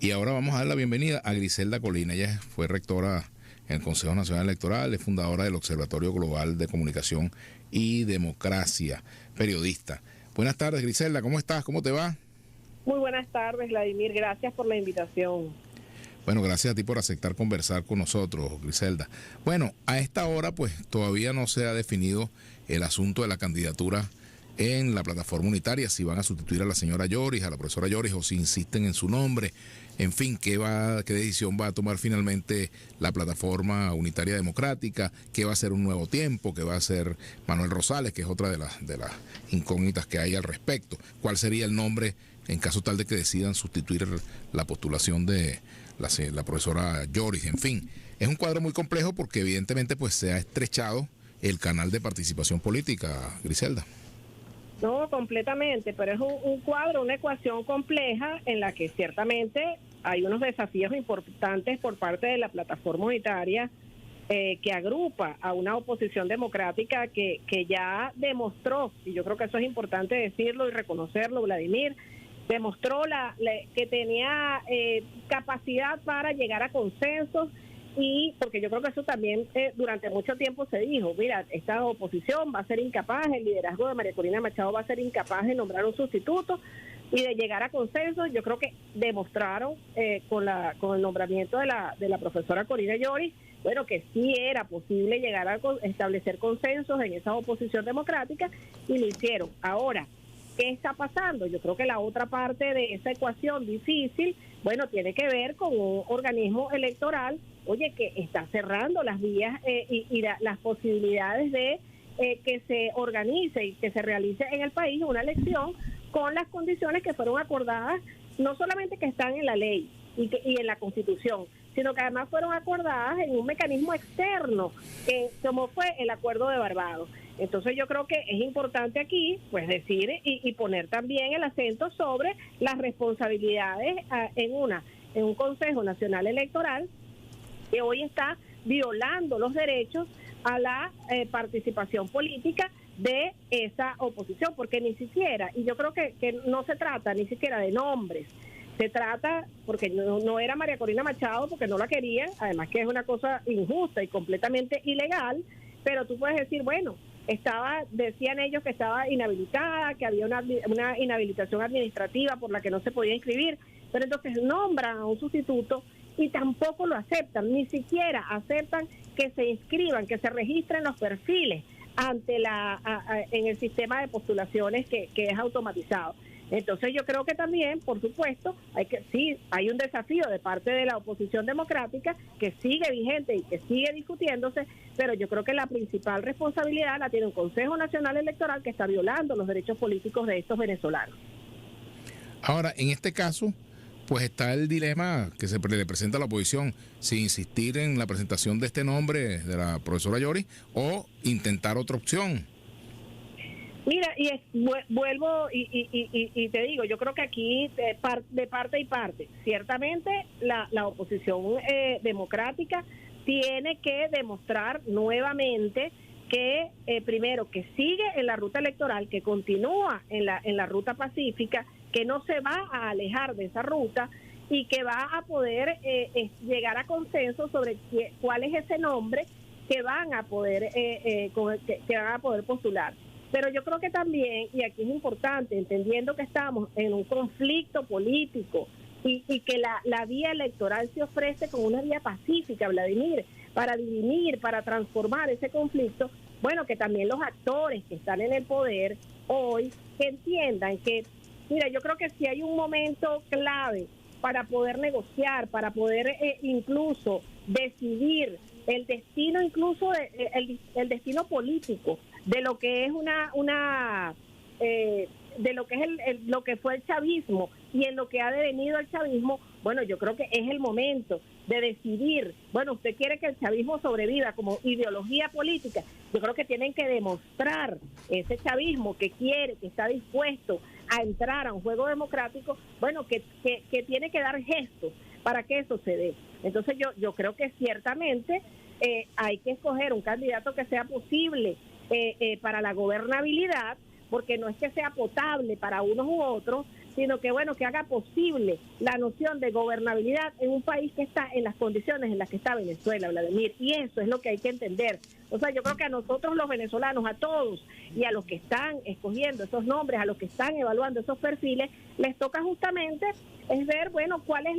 Y ahora vamos a dar la bienvenida a Griselda Colina. Ella fue rectora en el Consejo Nacional Electoral, es fundadora del Observatorio Global de Comunicación y Democracia, periodista. Buenas tardes, Griselda, ¿cómo estás? ¿Cómo te va? Muy buenas tardes, Vladimir, gracias por la invitación. Bueno, gracias a ti por aceptar conversar con nosotros, Griselda. Bueno, a esta hora pues todavía no se ha definido el asunto de la candidatura en la plataforma unitaria, si van a sustituir a la señora Lloris, a la profesora Lloris, o si insisten en su nombre. En fin, ¿qué decisión va a tomar finalmente la plataforma unitaria democrática? ¿Qué va a ser un nuevo tiempo? ¿Qué va a hacer Manuel Rosales, que es otra de las incógnitas que hay al respecto? ¿Cuál sería el nombre en caso tal de que decidan sustituir la postulación de la profesora Lloris? En fin, es un cuadro muy complejo porque evidentemente pues se ha estrechado el canal de participación política, Griselda. No, completamente, pero es un cuadro, una ecuación compleja en la que ciertamente hay unos desafíos importantes por parte de la plataforma unitaria que agrupa a una oposición democrática que ya demostró, y yo creo que eso es importante decirlo y reconocerlo, Vladimir, demostró que tenía capacidad para llegar a consensos. Y porque yo creo que eso también durante mucho tiempo se dijo, mira, esta oposición va a ser incapaz, el liderazgo de María Corina Machado va a ser incapaz de nombrar un sustituto y de llegar a consensos. Yo creo que demostraron con el nombramiento de la profesora Corina Lloris, bueno, que sí era posible llegar a establecer consensos en esa oposición democrática y lo hicieron. Ahora, ¿qué está pasando? Yo creo que la otra parte de esa ecuación difícil, bueno, tiene que ver con un organismo electoral, oye, que está cerrando las vías y las posibilidades de que se organice y que se realice en el país una elección con las condiciones que fueron acordadas, no solamente que están en la ley y en la Constitución, sino que además fueron acordadas en un mecanismo externo, como fue el Acuerdo de Barbados. Entonces yo creo que es importante aquí pues decir y poner también el acento sobre las responsabilidades en un Consejo Nacional Electoral que hoy está violando los derechos a la participación política de esa oposición, porque ni siquiera, y yo creo que no se trata ni siquiera de nombres, se trata, porque no era María Corina Machado, porque no la querían, además que es una cosa injusta y completamente ilegal, pero tú puedes decir, bueno, decían ellos que estaba inhabilitada, que había una inhabilitación administrativa por la que no se podía inscribir, pero entonces nombran a un sustituto y tampoco lo aceptan, ni siquiera aceptan que se inscriban, que se registren los perfiles en el sistema de postulaciones que es automatizado. Entonces yo creo que también, por supuesto, hay un desafío de parte de la oposición democrática que sigue vigente y que sigue discutiéndose, pero yo creo que la principal responsabilidad la tiene un Consejo Nacional Electoral que está violando los derechos políticos de estos venezolanos. Ahora, en este caso, pues está el dilema que le presenta a la oposición, si insistir en la presentación de este nombre de la profesora Lloris o intentar otra opción. Mira, vuelvo y te digo, yo creo que aquí de parte y parte, ciertamente la oposición democrática tiene que demostrar nuevamente que primero que sigue en la ruta electoral, que continúa en la ruta pacífica, que no se va a alejar de esa ruta y que va a poder llegar a consenso sobre cuál es ese nombre que van a poder que van a poder postular. Pero yo creo que también, y aquí es importante, entendiendo que estamos en un conflicto político y que la vía electoral se ofrece como una vía pacífica, Vladimir, para dirimir, para transformar ese conflicto, bueno, que también los actores que están en el poder hoy que entiendan que, mira, yo creo que si hay un momento clave para poder negociar, para poder incluso decidir el destino, incluso el destino político de lo que es de lo que es lo que fue el chavismo y en lo que ha devenido el chavismo, bueno, yo creo que es el momento de decidir, bueno, usted quiere que el chavismo sobreviva como ideología política, yo creo que tienen que demostrar ese chavismo que quiere, que está dispuesto a entrar a un juego democrático, bueno, que tiene que dar gestos para que eso se dé. Entonces yo creo que ciertamente hay que escoger un candidato que sea posible para la gobernabilidad, porque no es que sea potable para unos u otros, sino que bueno, que haga posible la noción de gobernabilidad en un país que está en las condiciones en las que está Venezuela, Vladimir, y eso es lo que hay que entender. O sea, yo creo que a nosotros los venezolanos, a todos, y a los que están escogiendo esos nombres, a los que están evaluando esos perfiles, les toca justamente es ver, bueno, cuál es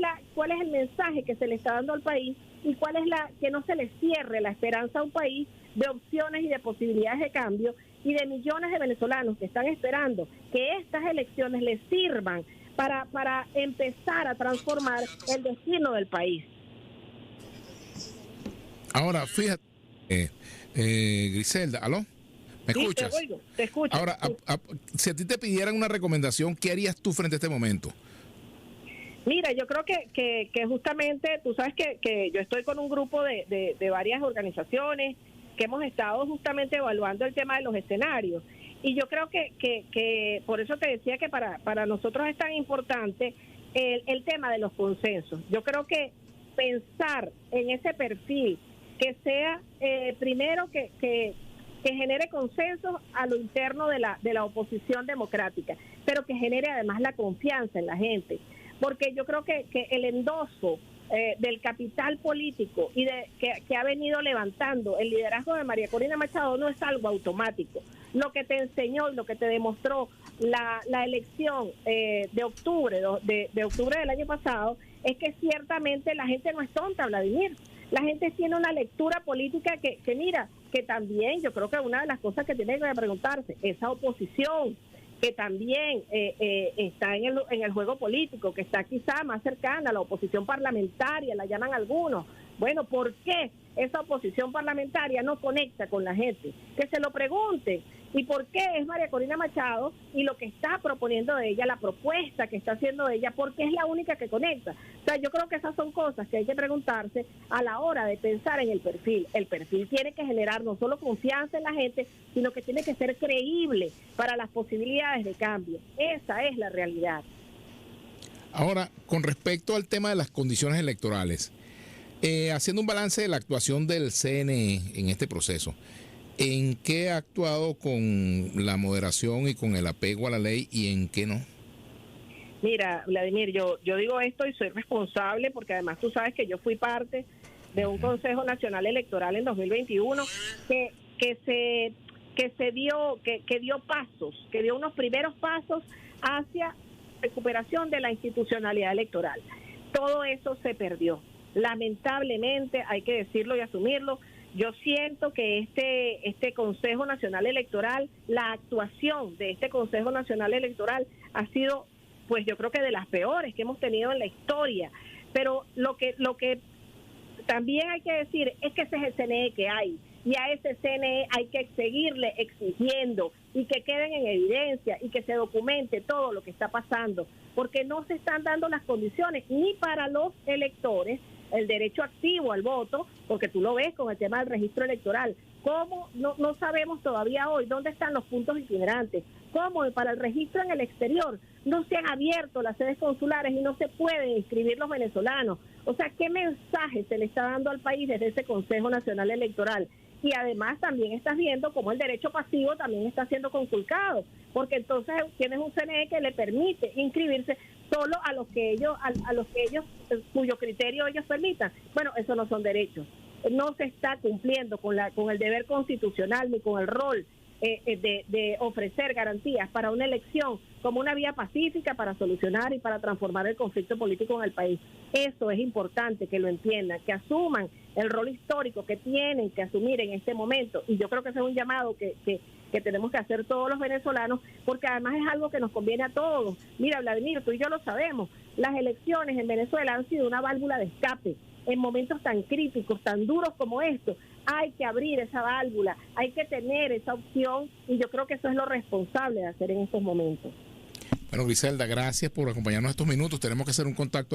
el mensaje que se le está dando al país y cuál es que no se le cierre la esperanza a un país de opciones y de posibilidades de cambio, y de millones de venezolanos que están esperando que estas elecciones les sirvan para empezar a transformar el destino del país. Ahora, fíjate, Griselda, ¿aló? ¿Me escuchas? Te oigo, te escucho. Ahora, si a ti te pidieran una recomendación, ¿qué harías tú frente a este momento? Mira, yo creo que justamente, tú sabes que yo estoy con un grupo de varias organizaciones que hemos estado justamente evaluando el tema de los escenarios. Y yo creo que por eso te decía que para nosotros es tan importante el tema de los consensos. Yo creo que pensar en ese perfil que sea, primero, que genere consensos a lo interno de la oposición democrática, pero que genere además la confianza en la gente. Porque yo creo que el endoso del capital político y que ha venido levantando el liderazgo de María Corina Machado no es algo automático. Lo que te enseñó y lo que te demostró la elección de octubre del año pasado es que ciertamente la gente no es tonta, Vladimir. La gente tiene una lectura política que mira, que también yo creo que una de las cosas que tiene que preguntarse, esa oposición que también está en el juego político, que está quizá más cercana a la oposición parlamentaria, la llaman algunos. Bueno, ¿por qué esa oposición parlamentaria no conecta con la gente? Que se lo pregunten. ¿Y por qué es María Corina Machado y lo que está proponiendo ella, la propuesta que está haciendo ella, porque es la única que conecta? O sea, yo creo que esas son cosas que hay que preguntarse a la hora de pensar en el perfil. El perfil tiene que generar no solo confianza en la gente, sino que tiene que ser creíble para las posibilidades de cambio. Esa es la realidad. Ahora, con respecto al tema de las condiciones electorales, haciendo un balance de la actuación del CNE en este proceso, ¿en qué ha actuado con la moderación y con el apego a la ley y en qué no? Mira, Vladimir, yo digo esto y soy responsable porque además tú sabes que yo fui parte de un Consejo Nacional Electoral en 2021 que dio pasos, que dio unos primeros pasos hacia recuperación de la institucionalidad electoral. Todo eso se perdió. Lamentablemente, hay que decirlo y asumirlo. Yo siento que este Consejo Nacional Electoral, la actuación de este Consejo Nacional Electoral ha sido, pues yo creo que de las peores que hemos tenido en la historia. Pero lo que también hay que decir es que ese es el CNE que hay, y a ese CNE hay que seguirle exigiendo y que queden en evidencia y que se documente todo lo que está pasando, porque no se están dando las condiciones ni para los electores, el derecho activo al voto, porque tú lo ves con el tema del registro electoral. ¿Cómo? No sabemos todavía hoy dónde están los puntos itinerantes. ¿Cómo? Para el registro en el exterior no se han abierto las sedes consulares y no se pueden inscribir los venezolanos. O sea, ¿qué mensaje se le está dando al país desde ese Consejo Nacional Electoral? Y además también estás viendo cómo el derecho pasivo también está siendo conculcado, porque entonces tienes un CNE que le permite inscribirse solo a los que ellos cuyo criterio ellos permitan. Bueno, esos no son derechos. No se está cumpliendo con el deber constitucional ni con el rol de ofrecer garantías para una elección como una vía pacífica para solucionar y para transformar el conflicto político en el país. Eso es importante que lo entiendan, que asuman el rol histórico que tienen que asumir en este momento, y yo creo que ese es un llamado que tenemos que hacer todos los venezolanos, porque además es algo que nos conviene a todos. Mira, Vladimir, tú y yo lo sabemos, las elecciones en Venezuela han sido una válvula de escape en momentos tan críticos, tan duros como estos. Hay que abrir esa válvula, hay que tener esa opción, y yo creo que eso es lo responsable de hacer en estos momentos. Bueno, Griselda, gracias por acompañarnos estos minutos. Tenemos que hacer un contacto